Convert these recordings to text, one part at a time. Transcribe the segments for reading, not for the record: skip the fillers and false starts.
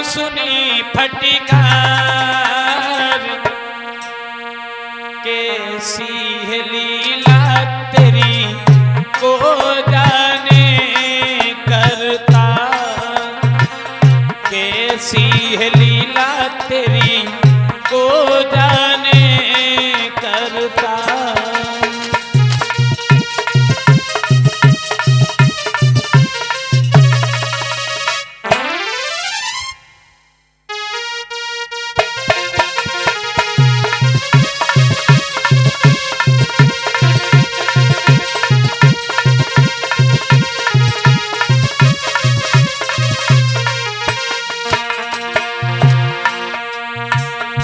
सुनी फटकार, कैसी है लीला तेरी को जाने करता, कैसी है लीला तेरी को जाने करता।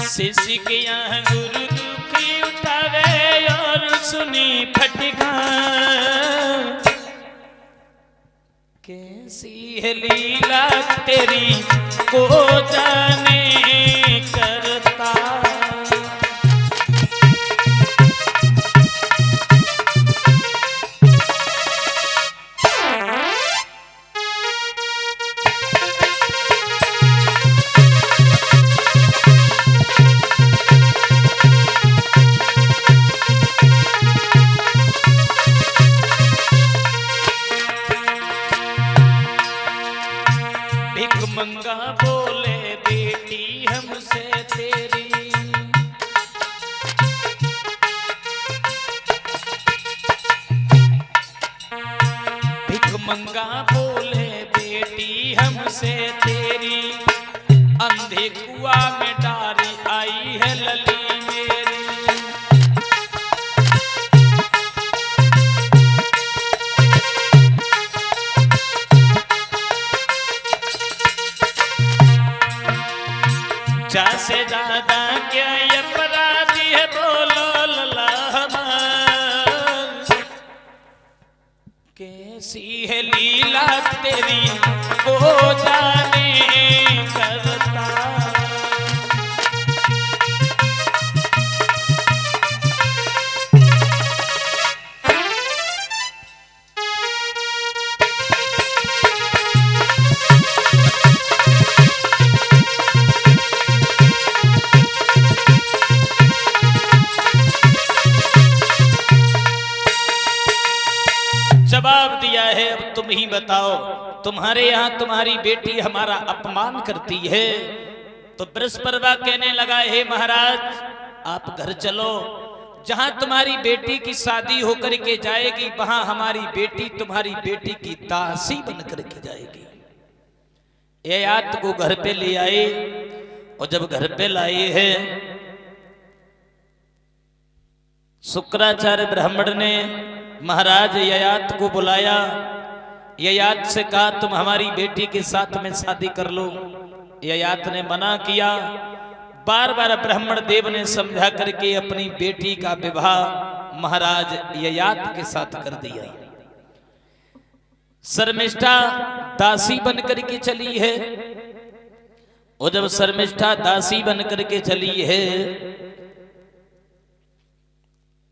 शिष्य के यहाँ गुरु दुखी उठावे और सुनी फटकार, कैसी है लीला तेरी को जाने करता। मंगा बोले बेटी हमसे तेरी, भिख मंगा बोले बेटी हमसे तेरी, अंधे कुआ में डारी आई है लली मेरी। से ज्यादा क्या ये अपराधी है बोलो लला हमार, कैसी है लीला तेरी को जाने करता। जवाब दिया है, अब तुम ही बताओ, तुम्हारे यहाँ तुम्हारी बेटी हमारा अपमान करती है। तो बृहस्पति कहने लगा, हे महाराज आप घर चलो, जहां तुम्हारी बेटी की शादी होकर के जाएगी वहां हमारी बेटी तुम्हारी बेटी की दासी बनकर के जाएगी। ययाति को घर पे ले आए और जब घर पे लाए हैं शुक्राचार्य ब्राह्मण ने महाराज ययाति को बुलाया, ययाति से कहा तुम हमारी बेटी के साथ में शादी कर लो। ययाति ने मना किया। बार बार ब्राह्मण देव ने समझा करके अपनी बेटी का विवाह महाराज ययाति के साथ कर दिया। शर्मिष्ठा दासी बनकर के चली है और जब शर्मिष्ठा दासी बनकर के चली है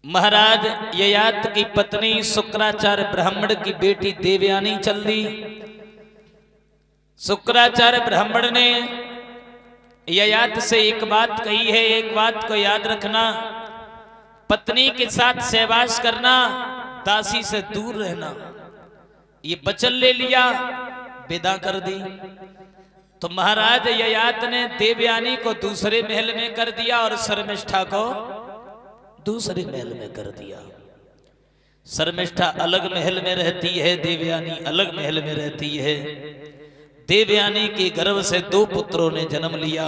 महाराज ययाति की पत्नी शुक्राचार्य ब्राह्मण की बेटी देवयानी चल दी। शुक्राचार्य ब्राह्मण ने ययाति से एक बात कही है, एक बात को याद रखना, पत्नी के साथ सहवास करना, दासी से दूर रहना। ये वचन ले लिया, विदा कर दी। तो महाराज ययाति ने देवयानी को दूसरे महल में कर दिया और शर्मिष्ठा को दूसरे महल में कर दिया। शर्मिष्ठा अलग महल में रहती है, देवयानी अलग महल में रहती है। देवयानी के गर्भ से 2 पुत्रों ने जन्म लिया।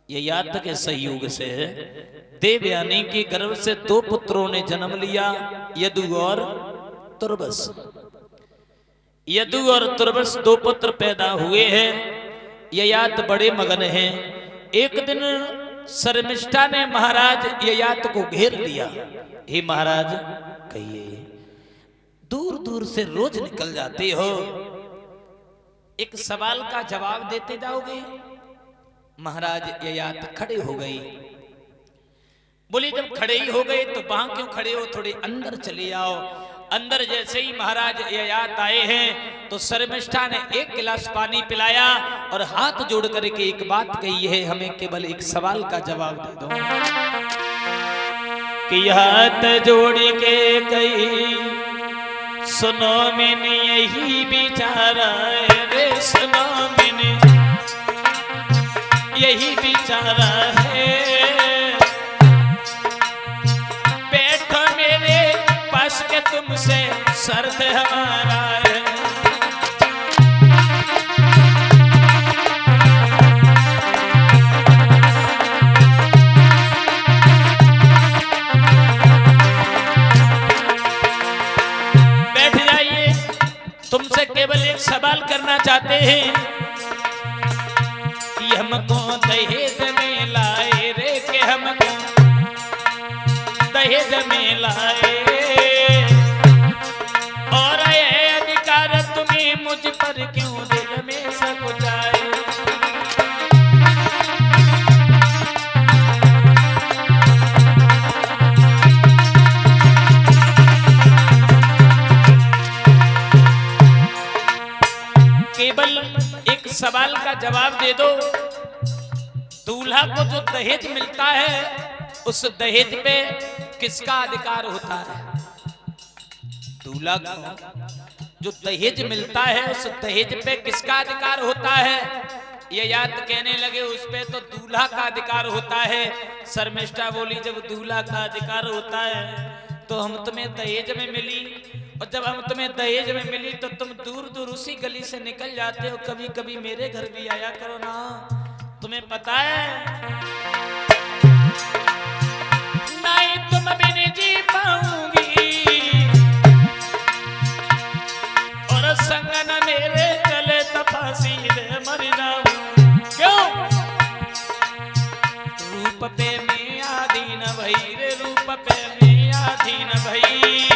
ययाति के सहयोग से देवयानी के गर्भ से 2 पुत्रों ने जन्म लिया, यदु और तुर्बस। यदु और तुर्बस 2 पुत्र पैदा हुए हैं। ययाति बड़े मगन हैं। एक दिन शर्मिष्ठा ने महाराज ययाति को घेर लिया। हे महाराज कहिए, दूर दूर से रोज निकल जाते हो, एक सवाल का जवाब देते जाओगे? महाराज ययाति खड़े हो गए। बोले जब खड़े ही हो गए तो वहां क्यों खड़े हो, थोड़े अंदर चले आओ। अंदर जैसे ही महाराज ययात आए हैं तो शर्मिष्ठा ने एक गिलास पानी पिलाया और हाथ जोड़ करके एक बात कही है, हमें केवल एक सवाल का जवाब दे दो। कि हाथ जोड़ के कही सुनो मैंने यही बिचारा है रे, सुनो मैंने यही बिचारा है, बैठो मेरे पास के तुमसे शर्त हमारा है। बैठ जाइए, तुमसे केवल एक सवाल करना चाहते हैं कि हमको दहेज में लाए रे, के हमको दहेज में लाए, और ये अधिकार तुम्हें मुझ पर क्यों दिल में सब जाए। केवल एक सवाल का जवाब दे दो, दूल्हा को जो दहेज मिलता है उस दहेज पे किसका अधिकार होता है? दूल्हा को जो दहेज मिलता है उस दहेज पे किसका अधिकार होता है? ययात कहने लगे उस पे तो दूल्हा का अधिकार होता है। शर्मिष्ठा बोली जब दूल्हा का अधिकार होता है तो हम तुम्हें दहेज में मिली, और जब हम तुम्हें दहेज में मिली तो तुम दूर दूर उसी गली से निकल जाते हो, कभी कभी मेरे घर भी आया करो ना, तुम्हें पता है नहीं तुम भी नहीं जी पाऊंगी, और संग न मेरे चले तो फांसी दे मर जाऊं। क्यों? रूप पे मैं आधीन भई रे, रूप पे मैं आधीन भई,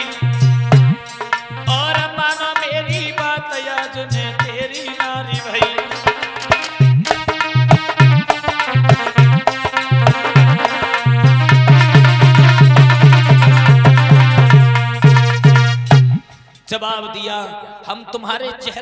और मानो मेरी बात आज ने तेरी नारी भई। जवाब दिया हम तुम्हारे चेहरा